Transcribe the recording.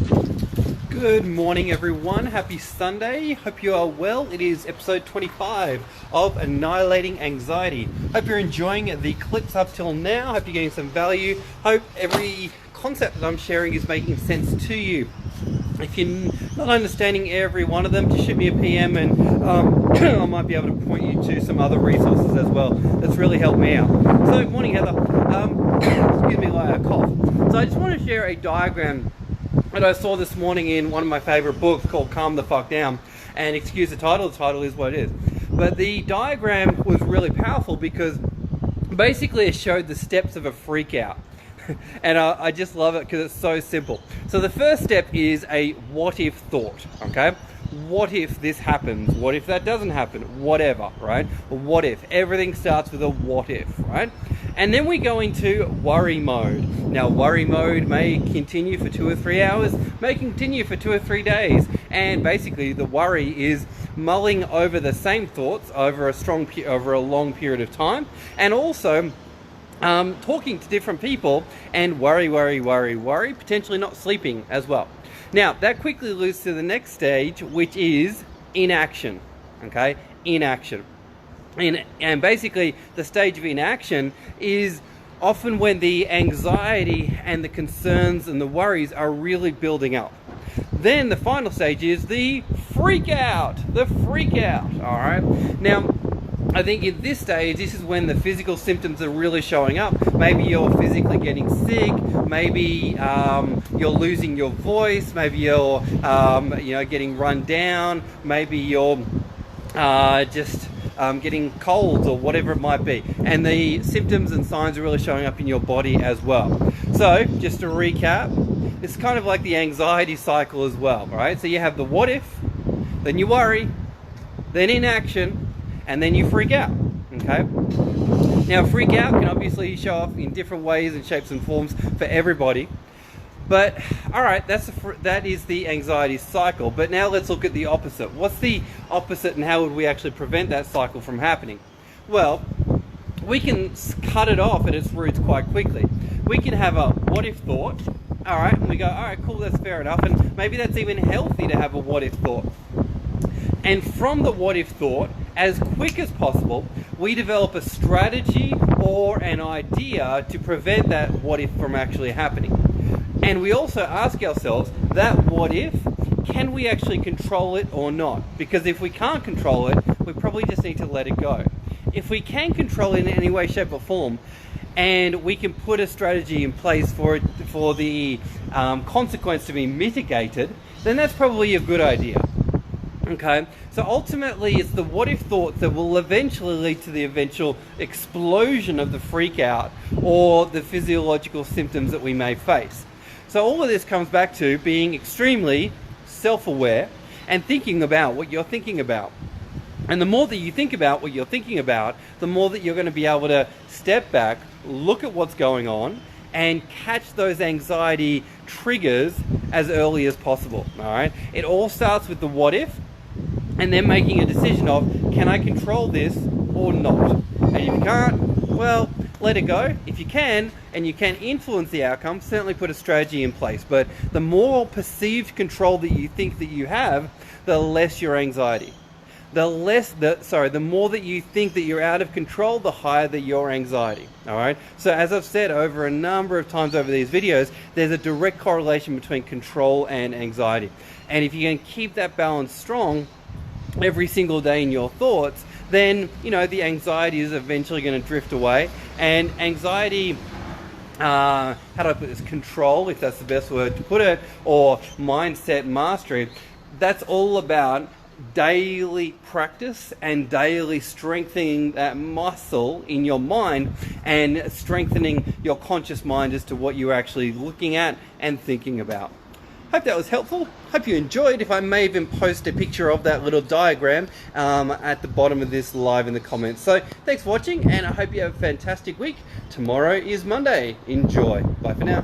Good morning, everyone. Happy Sunday. Hope you are well. It is episode 25 of Annihilating Anxiety. Hope you're enjoying the clips up till now. Hope you're getting some value. Hope every concept that I'm sharing is making sense to you. If you're not understanding every one of them, just shoot me a PM and I might be able to point you to some other resources as well. That's really helped me out. So, morning, Heather. Excuse me while I cough. So I just want to share a diagram that I saw this morning in one of my favorite books called Calm the Fuck Down. And excuse the title is what it is. But the diagram was really powerful because basically it showed the steps of a freak out. And I just love it because it's so simple. So the first step is a what if thought, okay? What if this happens? What if that doesn't happen? Whatever, right? What if? Everything starts with a what if, right? And then we go into worry mode. Now, worry mode may continue for 2 or 3 hours, may continue for 2 or 3 days. And basically the worry is mulling over the same thoughts over a long period of time. And also talking to different people and worry, potentially not sleeping as well. Now, that quickly leads to the next stage, which is inaction, okay? Inaction. And basically, the stage of inaction is often when the anxiety and the concerns and the worries are really building up. Then the final stage is the freak out, all right? Now, I think in this stage, this is when the physical symptoms are really showing up. Maybe you're physically getting sick. Maybe you're losing your voice. Maybe you're, getting run down. Maybe you're just getting colds or whatever it might be. And the symptoms and signs are really showing up in your body as well. So, just to recap, it's kind of like the anxiety cycle as well, right? So you have the what if, then you worry, then inaction, and then you freak out, okay? Now, freak out can obviously show up in different ways and shapes and forms for everybody. But, all right, that is the anxiety cycle. But now let's look at the opposite. What's the opposite and how would we actually prevent that cycle from happening? Well, we can cut it off at its roots quite quickly. We can have a what if thought, all right, and we go, all right, cool, that's fair enough. And maybe that's even healthy to have a what if thought. And from the what if thought, as quick as possible, we develop a strategy or an idea to prevent that what if from actually happening. And we also ask ourselves, that what if, can we actually control it or not? Because if we can't control it, we probably just need to let it go. If we can control it in any way, shape or form, and we can put a strategy in place for the consequence to be mitigated, then that's probably a good idea. Okay, so ultimately it's the what if thoughts that will eventually lead to the eventual explosion of the freak out or the physiological symptoms that we may face. So all of this comes back to being extremely self-aware and thinking about what you're thinking about. And the more that you think about what you're thinking about, the more that you're going to be able to step back, look at what's going on, and catch those anxiety triggers as early as possible. All right, it all starts with the what if, and then making a decision of, can I control this or not? And if you can't, well, let it go. If you can, and you can influence the outcome, certainly put a strategy in place. But the more perceived control that you think that you have, the less your anxiety. The more that you think that you're out of control, the higher your anxiety, all right? So as I've said over a number of times over these videos, there's a direct correlation between control and anxiety. And if you can keep that balance strong every single day in your thoughts, then, the anxiety is eventually going to drift away. And anxiety, how do I put this, control, if that's the best word to put it, or mindset mastery, that's all about daily practice and daily strengthening that muscle in your mind and strengthening your conscious mind as to what you're actually looking at and thinking about. Hope that was helpful. Hope you enjoyed. If I may even post a picture of that little diagram at the bottom of this live in the comments. So thanks for watching, and I hope you have a fantastic week. Tomorrow is Monday. Enjoy. Bye for now.